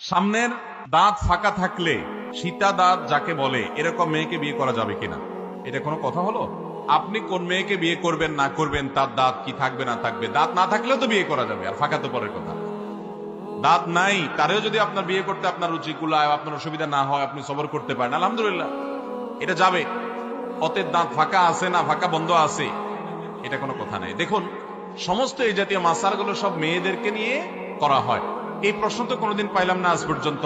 সামনের দাঁত ফাঁকা থাকলে সীতা দাঁত যাকে বলে এরকম মেয়েকে বিয়ে করা যাবে কিনা, এটা কোনো কথা হলো? আপনি কোন মেয়েকে বিয়ে করবেন না করবেন তার দাঁত কি থাকবে না থাকবে, দাঁত না থাকলেও তো বিয়ে করা যাবে, আর ফাঁকা তো পরের কথা। দাঁত নাই তারেও যদি আপনার বিয়ে করতে আপনার রুচি কুলায়, আপনার অসুবিধা না হয়, আপনি সবর করতে পারেন, আলহামদুলিল্লাহ, এটা যাবে। অতএব দাঁত ফাঁকা আছে না ফাঁকা বন্ধ আছে এটা কোনো কথা নেই। দেখুন, সমস্ত এই জাতীয় মাসালগুলো সব মেয়েদেরকে নিয়ে করা হয়। এই প্রশ্ন তো কোনোদিন পাইলাম না আজ পর্যন্ত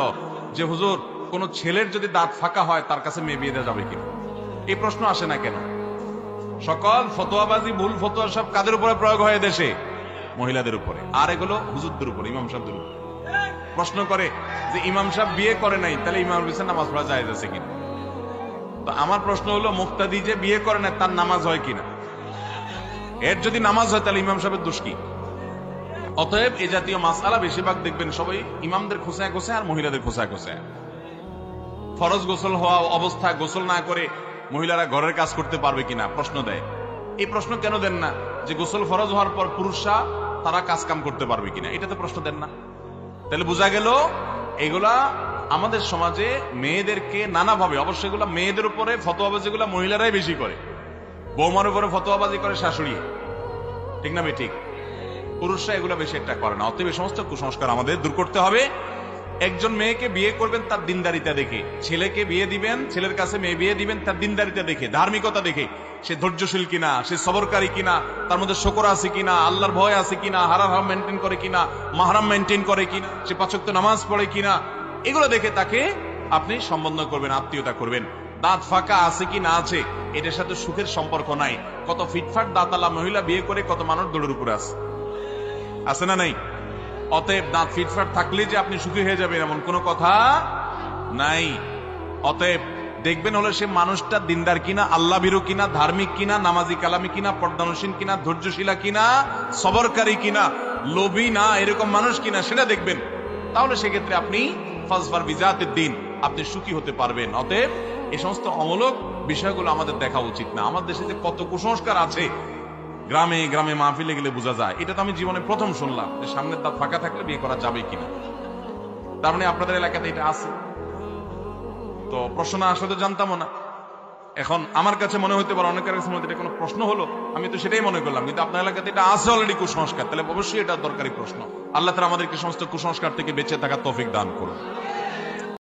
যে হুজুর কোন ছেলের যদি দাঁত ফাঁকা হয় তার কাছে মেয়ে বিয়ে দেওয়া যাবে কিনা, এই প্রশ্ন আসে না কেন? সকল ফতোয়াবাজি ভুল ফতোয়া সব কাদের উপরে প্রয়োগ হয় দেশে? মহিলাদের উপরে, আর এগুলো হুজুরদের উপরে, ইমাম সাহেবদের উপরে। প্রশ্ন করে যে ইমাম সাহেব বিয়ে করে নাই, তাহলে ইমাম পিছনে নামাজ পড়া জায়েজ আছে কিনা? তো আমার প্রশ্ন হলো, মুক্তাদি যে বিয়ে করে না তার নামাজ হয় কিনা? এর যদি নামাজ হয় তাহলে ইমাম সাহেবের দোষ কি? অতএব এ জাতীয় মাসআলা বেশিরভাগ দেখবেন সবাই ইমামদের খোঁচায় খোঁচায় আর মহিলাদের খোঁচায় খোঁচায়। ফরজ গোসল হওয়া অবস্থায় গোসল না করে মহিলারা ঘরের কাজ করতে পারবে কিনা প্রশ্ন দেয়। এই প্রশ্ন কেন দেন না যে গোসল ফরজ হওয়ার পর পুরুষরা তারা কাজ কাম করতে পারবে কিনা, এটা তো প্রশ্ন দেন না। তাহলে বোঝা গেল এগুলা আমাদের সমাজে মেয়েদেরকে নানাভাবে, অবশ্যই এগুলা মেয়েদের উপরে ফতোয়াবাজিগুলা মহিলারাই বেশি করে। বৌমার উপরে ফতোয়াবাজি করে শাশুড়ি, ঠিক না? ঠিক, পুরুষরা এগুলো বেশি একটা করে না। অতএব সমস্ত কুসংস্কার আমাদের দূর করতে হবে। একজন মেয়েকে বিয়ে করবেন তার দিনদারিতা দেখে, ছেলেকে বিয়ে দিবেন, ছেলের কাছে মেয়ে বিয়ে দিবেন তার দিনদারিতা দেখে, ধার্মিকতা দেখে, সে ধৈর্যশীল কিনা, সে সবরকারী কিনা, তার মধ্যে শকর আছে কিনা, আল্লাহর ভয় আছে কিনা, হারাম মেনটেন করে কিনা, মাহরাম মেনটেন করে কিনা, সে পাঁচ ওয়াক্ত নামাজ পড়ে কিনা, এগুলো দেখে তাকে আপনি সম্বন্ধ করবেন, আত্মীয়তা করবেন। দাঁত ফাঁকা আছে কি না আছে এটার সাথে সুখের সম্পর্ক নাই। কত ফিটফাট দাঁতালা মহিলা বিয়ে করে কত মানুষ দৌড়ের উপরে আছে না নাই? অতএব দাঁত ফিটফাট থাকলে যে আপনি সুখী হয়ে যাবেন এমন কোনো কথা নাই। অতএব দেখবেন হলো সে মানুষটা দিনদার কিনা, আল্লাহ ভীরু কিনা, ধার্মিক কিনা, নামাজি কালামি কিনা, পর্দানসীন কিনা, ধৈর্যশীলা কিনা, সবরকারী কিনা, লোভী না এরকম মানুষ কিনা সেটা দেখবেন। তাহলে সেক্ষেত্রে আপনি ফাজফার বিজাতের দিন আপনি সুখী হতে পারবেন। অতএব এই সমস্ত অমূলক বিষয়গুলো আমাদের দেখা উচিত না। আমাদের দেশে যে কত কুসংস্কার আছে গ্রামে গ্রামে মাহফিলে গেলে বোঝা যায়। এটা তো আমি জীবনে প্রথম শুনলাম যে সামনের দাঁত ফাঁকা থাকলে বিয়ে করা যাবে কিনা। তার মানে আপনাদের এলাকাতে এটা আছে? তো প্রশ্ন আসলে তো জানতামও না। এখন আমার কাছে মনে হতে পারে অনেকের কাছে মনে হতে এটা কোনো প্রশ্ন হলো, আমি তো সেটাই মনে করলাম, কিন্তু আপনার এলাকাতে এটা আছে অলরেডি কুসংস্কার, তাহলে অবশ্যই এটা দরকারি প্রশ্ন। আল্লাহ তাআলা আমাদেরকে সমস্ত কুসংস্কার থেকে বেঁচে থাকার তৌফিক দান করুন।